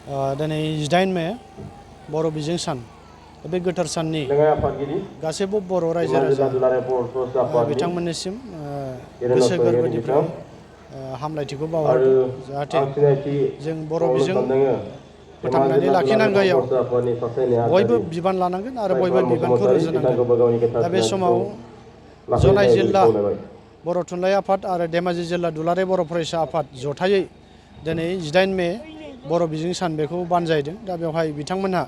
दिनै 18 मे बर' बिजों सान बे गोथार साननि गासैबो बर' रायजो राजा बिथांमोननिसिम गोसो गोरबोनिफ्राय हामलायथिखौ बावहरदों जाहाथे जों बर' बिजों फोथांनानै लाखिनांगौआव बयबो बिबान लानांगोन आरो बयबो बिबानखौ रुजुनांगोन। दा बे समाव जनाय जिल्ला बर' थुनलाइ आफाद आरो धेमाजि जिल्ला दुलाराय बर' फरायसा आफाद जथायै दिनै 18 मे बर' बिजों सान बेखौ बानजायदों। दा बेवहाय बिथांमोनहा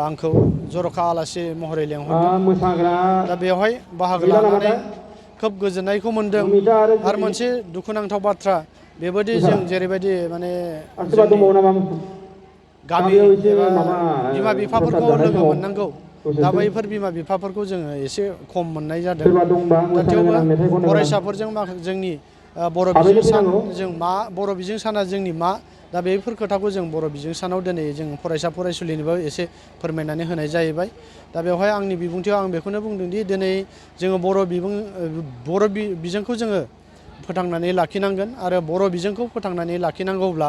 आंखौ जर'खा आलासि महरै लेंहरदों। दा बेवहाय बाहागो लानानै खोब गोजोननायखौ मोनदों। आरो मोनसे दुखुनांथाव बाथ्रा बेबायदि जों जेरैबायदि माने गामि एबा बिमा बिफाफोरखौ लोगो मोननांगौ, दा बैफोर बिमा बिफाफोरखौ जोङो एसे खम मोननाय जादों। दा थेवबो फरायसाफोरजों जोंनि बर' बिजों सान जों मा बर' बिजों साना जोंनि मा, दा बेफोर खोथाखौ जों बर' बिजों सानाव दिनै जों फरायसा फरायसुलिनोबो एसे फोरमायनानै होनाय जाहैबाय। दा बेवहाय आंनि बिबुंथियाव आं बेखौनो बुंदोंदि दिनै जोङो बर' बिजोंखौ जोङो फोथांनानै लाखिनांगोन आरो बर' बिजोंखौ फोथांनानै लाखिनांगौब्ला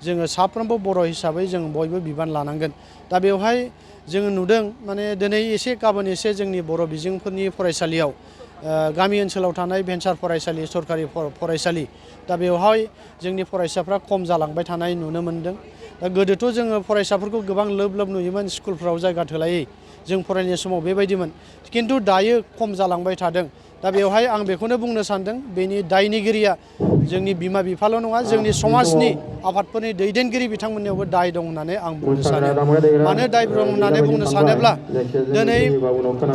जोङो साफ्रोमबो बर' हिसाबै जों बयबो बिबान लानांगोन। दा बेवहाय जोङो नुदों माने दिनै एसे गाबोन एसे जोंनि बर' बिजोंफोरनि फरायसालियाव गामि ओनसोलाव थानाय भेन्सार फरायसालि, सरकारि फरायसालि, दा बेवहाय जोंनि फरायसाफ्रा खम जालांबाय थानाय नुनो मोनदों। दा गोदोथ' जोङो फरायसाफोरखौ गोबां लोब लोब नुयोमोन, स्कुलफ्राव जायगा थोलायै जों फरायनाय समाव बेबायदिमोन। खिन्थु दायो खम जालांबाय थादों। दा बेवहाय आं बेखौनो बुंनो सानदों, बेनि दायनिगिरिया जोंनि बिमा बिफाल' नङा, जोंनि समाजनि आफादफोरनि दैदेनगिरि बिथांमोननियावबो दाय दं होननानै आं बुंनो सानो। मानो दाय दं होननानै बुंनो सानोब्ला दिनै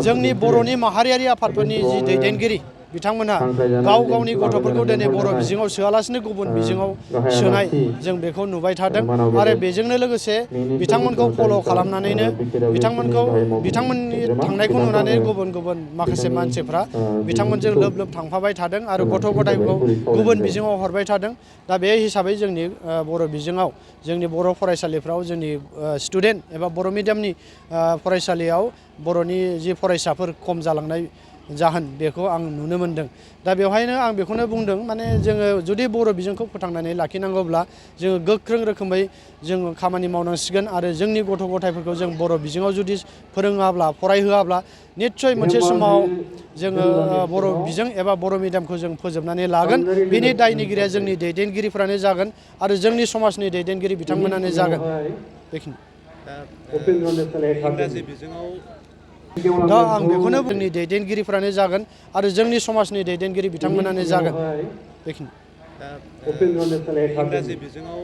जोंनि बर'नि माहारियारि आफादफोरनि जि दैदेनगिरि बिथांमोनहा गाव गावनि गथ'फोरखौ दिनै बर' बिजोङाव सोआलासिनो गुबुन बिजोङाव सोनाय जों बेखौ नुबाय थादों। आरो बेजोंनो लोगोसे बिथांमोनखौ फल' खालामनानैनो बिथांमोननि थांनायखौ नुनानै गुबुन गुबुन माखासे मानसिफ्रा बिथांमोनजों लोब लोब थांफाबाय थादों आरो गथ' गथायखौ गुबुन बिजोङाव हरबाय थादों। दा बे हिसाबै जोंनि बर' बिजोङाव, जोंनि बर' फरायसालिफ्राव, जोंनि स्टुडेन्ट एबा बर' मिडियामनि फरायसालियाव बर'नि जि फरायसाफोर खम जालांनाय जाहोन बेखौ आं नुनो मोनदों। दा बेवहायनो आं बेखौनो बुंदों, माने जोङो जुदि बर' बिजोंखौ फोथांनानै लाखिनांगौब्ला जोङो गोख्रों रोखोमै जोङो खामानि मावनांसिगोन आरो जोंनि गथ' गथायफोरखौ जों बर' बिजोङाव जुदि फोरोङाब्ला, फरायहोआब्ला निस्सय मोनसे समाव जोङो बर' बिजों एबा बर' मिडियामखौ जों फोजोबनानै लागोन। बेनि दायनिगिरिया जोंनि दैदेनगिरिफ्रानो जागोन आरो जोंनि समाजनि दैदेनगिरि बिथांमोनानो जागोन। बेखिनि इंराजि बिजोङाव दा आं बेखौनो जोंनि दैदेनगिरिफ्रानो जागोन आरो जोंनि समाजनि दैदेनगिरि बिथांमोनानो जागोन। बेखिनि इंराजि बिजोङाव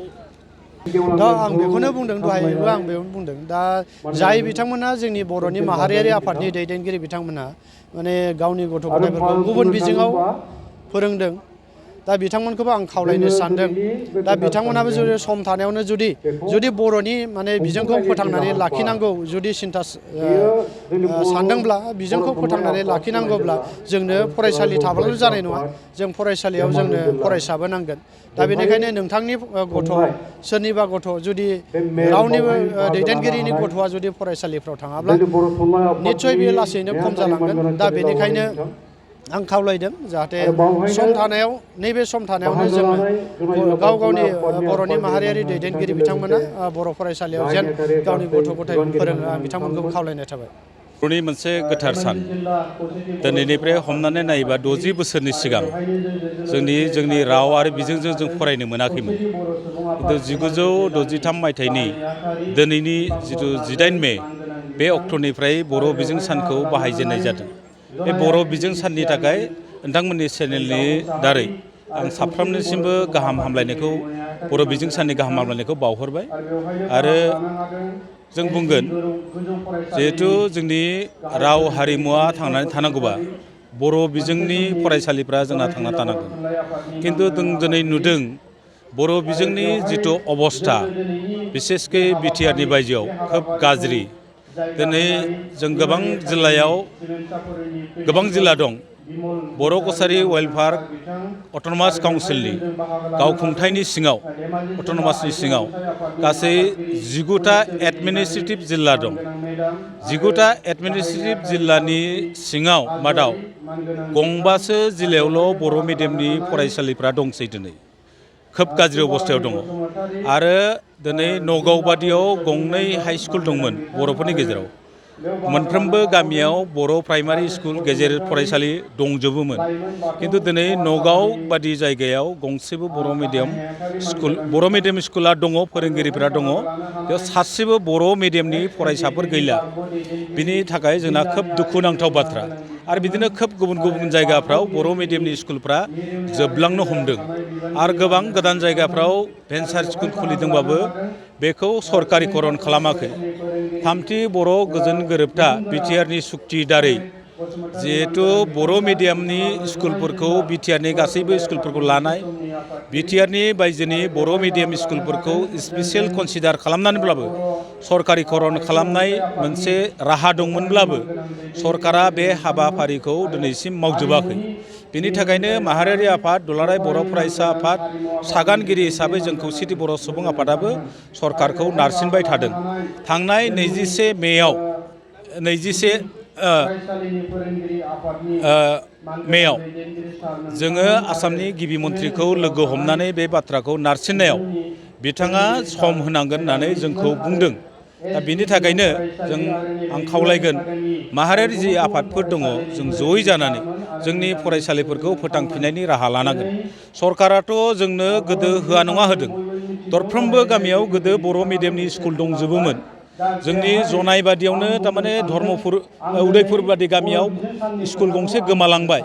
दा आं बेखौनो बुंदों, दहायबो आं बेखौनो बुंदों। दा जाय बिथांमोना जोंनि बर'नि माहारियारि आफादनि दैदेनगिरि बिथांमोनहा माने गावनि गथ' गथायफोरखौ गुबुन बिजोङाव फोरोंदों, दा बिथांमोनखौबो आं खावलायनो सानदों। दा बिथांमोनाबो जुदि सम थानायावनो जुदि बर'नि माने बिजोंखौ फोथांनानै लाखिनांगौ जुदि सिन्था सानदोंब्ला, बिजोंखौ फोथांनानै लाखिनांगौब्ला जोंनो फरायसालि थाब्लाल' जानाय नङा, जों फरायसालियाव जोंनो फरायसाबो नांगोन। दा बेनिखायनो नोंथांनि गथ', सोरनिबा गथ' जुदि रावनिबो दैदेनगिरिनि गथ'आ जुदि फरायसालिफ्राव थाङाब्ला निस्सय बेयो लासैनो खम जालांगोन। दा बेनिखायनो आं खावलायदों जाहाथे सम थानायाव, नैबे सम थानायावनो जोङो गाव गावनि बर'नि माहारियारि दैदेनगिरि बिथांमोना बर' फरायसालियाव जेन गावनि गथ' गथायखौ फोरोङो, आं बिथांमोनखौ खावलायनाय थाबाय। बर'नि मोनसे गोथार सान। दिनैनिफ्राय हमनानै नायोबा 60 बोसोरनि सिगां जोंनि राव आरो बिजोंजों जों फरायनो मोनाखैमोन। खिन्थु 1963 मायथाइनि दिनैनि जिथु 18 मे बे अक्ट'निफ्राय बर' बिजों सानखौ बाहायजेननाय जादों। बे बर' बिजों साननि थाखाय नोंथांमोननि चेनेलनि दारै आं साफ्रोमनिसिमबो गाहाम हामलायनायखौ, बर' बिजों साननि गाहाम हामलायनायखौ बावहरबाय। आरो जों बुंगोन, जिहेथु जोंनि राव हारिमुवा थांनानै थानांगौबा बर' बिजोंनि फरायसालिफ्रा जोंना थांना थानांगोन। खिन्थु जों दिनै नुदों बर' बिजोंनि जिथु अबस्था, बिसेसकै बिटिआरनि बायजोआव खोब गाज्रि। दिनै जों गोबां जिल्लायाव, गोबां जिल्ला दं, बर' कसारि वेलफेयार अट'नमास काउन्सिलनि गावखुंथायनि सिङाव, अट'नमासनि सिङाव गासै 19टा एडमिनिस्ट्रेटिभ जिल्ला दं। 19टा एडमिनिस्ट्रेटिभ जिल्लानि सिङाव गंबासो जिल्लायावल' बर' मिडियामनि फरायसालिफ्रा दंसै दिनै। खोब गाज्रि अबस्थायाव दङ आरो दिनै नगाव बादियाव गंनै हाइ स्कुल दंमोन बर'फोरनि गेजेराव मोनफ्रोमबो गामियाव बर' प्राइमारि स्कुल गेजेर फरायसालि दंजोबोमोन किन्तु दिनै नगाव बादि जायगायाव गंसेबो बर' मिडियाम स्कुला दङ फोरोंगिरिफोरा दङ बेयाव सासेबो बर' मिडियामनि फरायसाफोर गैला बिनि थाखाय जोंना खोब दुखुनांथाव बाथ्रा आरो बिदिनो खोब गुबुन गुबुन जायगाफ्राव बर' मिडियामनि स्कुलफ्रा जोबलांनो हमदों आरो गोबां गोदान जायगाफ्राव भेन्सार स्कुल खुलिदोंबाबो बेखौ सरकारिकरन खालामाखै थामथि बर' गोजोन गोरोबथा बिटिआरनि सुक्ति दारै जिहेतु बर' मिडियामनि स्कुलफोरखौ बिटिआरनि गासैबो स्कुलफोरखौ लानाय बिटिआरनि बायजोनि बर' मिडियाम स्कुलफोरखौ स्पेसियेल कनसिडार खालामनानैब्लाबो सरकारिकरन खालामनाय मोनसे राहा दंमोनब्लाबो सरकारा बे हाबाफारिखौ दिनैसिम मावजोबाखै बेनि थाखायनो माहारियारि आफाद दुलाराय बर' फरायसा आफाद सागानगिरि हिसाबै जों खौसेथि बर' सुबुं आफादाबो सरकारखौ नारसिनबाय थादों थांनाय 21 मेयाव जोङो आसामनि गिबि मन्थ्रिखौ लोगो हमनानै बे बाथ्राखौ नारसिननायाव बिथाङा सम होनांगोन होननानै जोंखौ बुंदों दा बिनि थाखायनो आं खावलायगोन माहारियारि जि आफादफोर दङ जों जयै जानानै जोंनि फरायसालिफोरखौ फोथांफिननायनि राहा लानांगोन सरकाराथ' जोंनो गोदो होआ नङा होदों दरफ्रोमबो गामियाव गोदो बर' मिडियामनि स्कुल दंजोबोमोन जोंनि जनाय बादियावनो थारमाने धर्मपुर उदयपुर बादि गामियाव स्कुल गंसे गोमालांबाय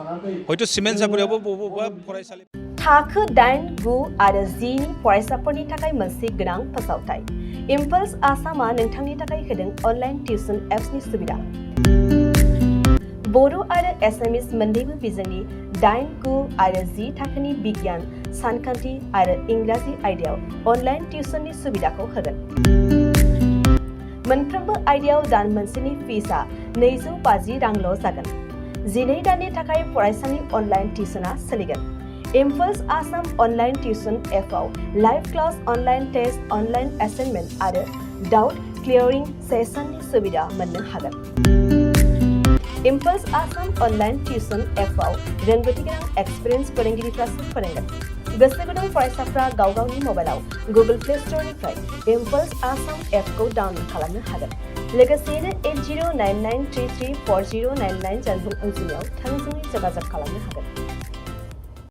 हयथ' सिमेन्ट सापरियावबो बबेबा फरायसालि थाखो 8, 9 आरो 10 नि फरायसाफोरनि थाखाय मोनसे गोनां फोसावथाय इम्पल्स आसामा नोंथांनि थाखाय होदों अनलाइन टिउसन एप्सनि सुबिदा बर' आरो एसामिस मोन्नैबो बिजोंनि 8, 9 आरो 10 थाखोनि बिगियान सानखान्थि आरो इंराजि आयदायाव अनलाइन टिउसननि सुबिदाखौ होगोन मोनफ्रोमबो आयदायाव दान मोनसेनि फिसआ 250 रांल' जागोन 12 दाननि थाखाय फरायसानि अनलाइन टिउसना सोलिगोन इम्पल्स आसाम अनलाइन टिउसन एपआव live class online test online assignment आरो डाउट क्लियरिं सेसननि सुबिदा मोननो हागोन इम्पल्स आसाम अनलाइन टिउसन एपआव रोंगौथि गोनां एक्सपिरियेन्स फोरोंगिरिफ्रासो फोरोंगोन गोसो गुदुं फरायसाफ्रा गाव गावनि मबाइलाव गुगल प्ले स्ट'रनिफ्राय इम्पल्स आसाम एपखौ डाउनल'ड खालामनो हागोन लोगोसेयैनो 8099334099 जानबुं अनजिमायाव थोंजोङै जगाजग खालामनो हागोन